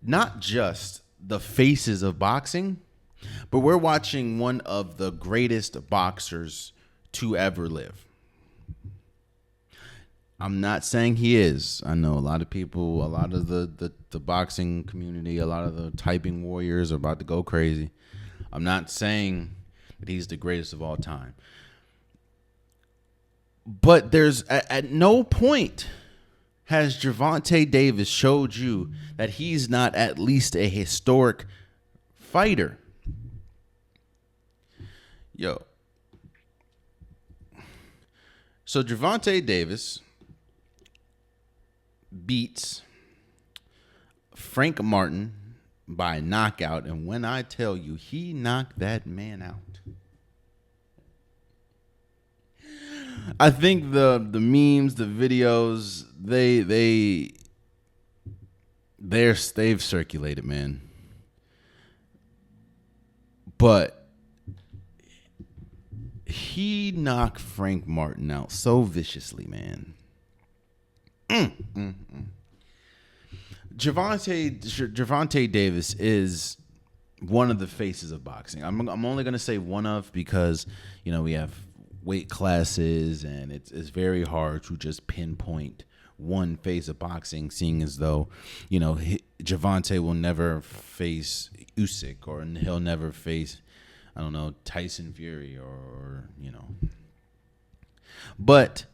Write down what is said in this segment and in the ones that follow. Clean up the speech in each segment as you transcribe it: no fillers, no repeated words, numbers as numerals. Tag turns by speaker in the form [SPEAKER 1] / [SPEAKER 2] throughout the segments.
[SPEAKER 1] not just the faces of boxing, but we're watching one of the greatest boxers to ever live. I'm not saying he is. I know a lot of people, a lot of the boxing community, a lot of the typing warriors are about to go crazy. I'm not saying that he's the greatest of all time. But there's at no point has Gervonta Davis showed you that he's not at least a historic fighter. Yo. So Gervonta Davis beats Frank Martin by knockout. And when I tell you, he knocked that man out. I think the memes, the videos, they've circulated, man. But he knocked Frank Martin out so viciously, man. Gervonta Davis is one of the faces of boxing. I'm only going to say one of, because, you know, we have weight classes and it's very hard to just pinpoint one face of boxing, seeing as though, you know, Gervonta will never face Usyk, or he'll never face, I don't know, Tyson Fury, or you know. But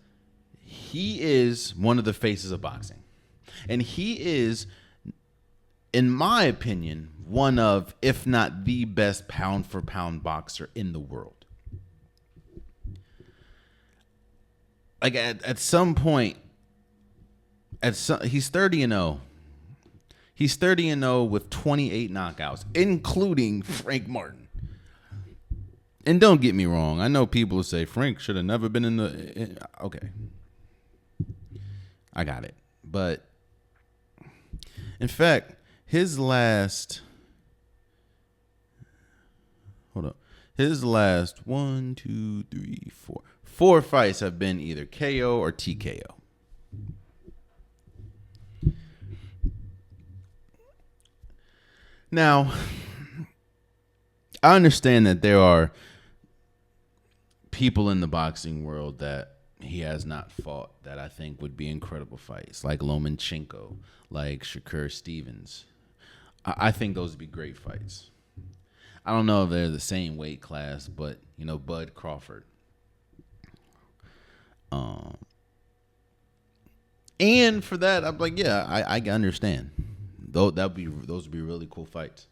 [SPEAKER 1] he is one of the faces of boxing. And he is, in my opinion, one of, if not the best pound for pound boxer in the world. Like at some point, he's 30-0. He's 30-0 with 28 knockouts, including Frank Martin. And don't get me wrong, I know people who say Frank should have never been in the. Okay, I got it. But in fact, his last. Hold up. His last 4 fights have been either KO or TKO. Now, I understand that there are people in the boxing world that he has not fought that I think would be incredible fights, like Lomachenko, like Shakur Stevens. I think those would be great fights. I don't know if they're the same weight class, but, you know, Bud Crawford. And for that, I'm like, yeah, I understand. Those would be really cool fights,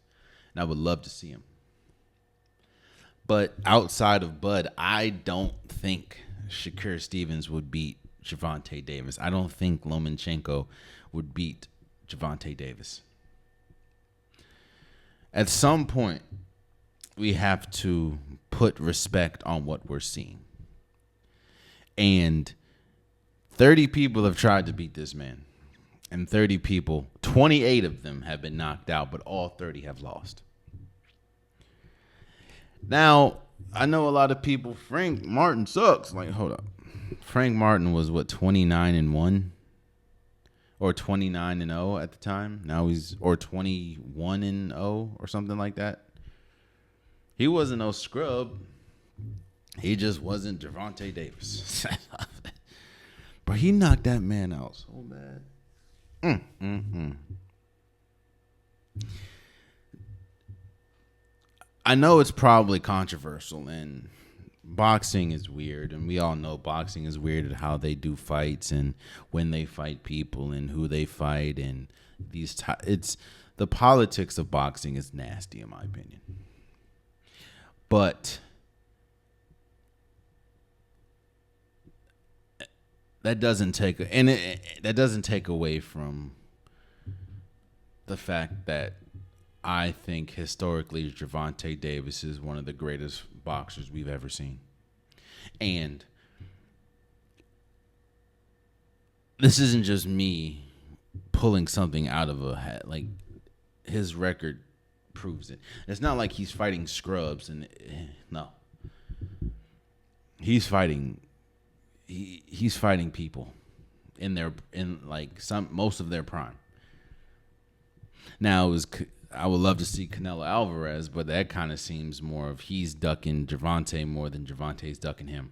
[SPEAKER 1] and I would love to see them. But outside of Bud, I don't think Shakur Stevens would beat Gervonta Davis. I don't think Lomachenko would beat Gervonta Davis. At some point, we have to put respect on what we're seeing. And 30 people have tried to beat this man. And 30 people, 28 of them have been knocked out, but all 30 have lost. Now, I know a lot of people, Frank Martin sucks. Like, hold up. Frank Martin was, 29-1? Or 29-0 at the time? Now he's, or 21-0 or something like that. He wasn't no scrub. He just wasn't Gervonta Davis. But he knocked that man out so bad. I know it's probably controversial, and boxing is weird, and we all know boxing is weird at how they do fights and when they fight people and who they fight, and it's the politics of boxing is nasty in my opinion. But that doesn't take away from the fact that I think historically Gervonta Davis is one of the greatest boxers we've ever seen. And this isn't just me pulling something out of a hat. Like, his record proves it. It's not like he's fighting scrubs and no. He's fighting people in most of their prime. Now I would love to see Canelo Alvarez, but that kind of seems more of he's ducking Gervonta more than Gervonta's ducking him.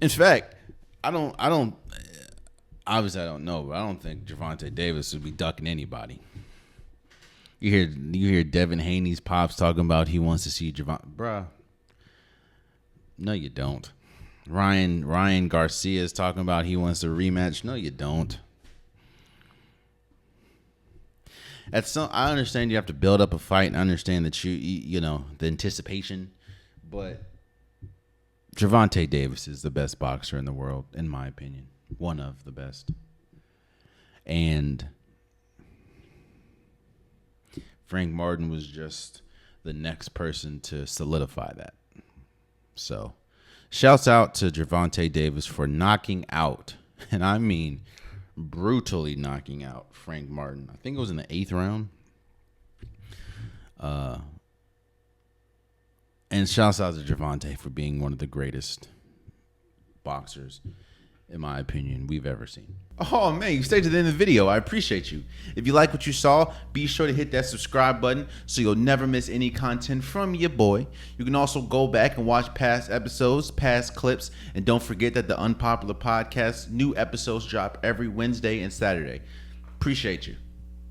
[SPEAKER 1] In fact, I don't obviously I don't know, but I don't think Gervonta Davis would be ducking anybody. You hear Devin Haney's pops talking about he wants to see Gervonta. Bruh. No, you don't. Ryan Garcia's talking about he wants a rematch. No, you don't. I understand you have to build up a fight and understand that you know the anticipation, but Gervonta Davis is the best boxer in the world, in my opinion. One of the best. And Frank Martin was just the next person to solidify that. So, shouts out to Gervonta Davis for knocking out, and I mean brutally knocking out Frank Martin. I think it was in the 8th round. And shouts out to Gervonta for being one of the greatest boxers, in my opinion, we've ever seen. Oh, man, you stayed to the end of the video. I appreciate you. If you like what you saw, be sure to hit that subscribe button so you'll never miss any content from your boy. You can also go back and watch past episodes, past clips, and don't forget that the Unpopular Podcast, new episodes drop every Wednesday and Saturday. Appreciate you.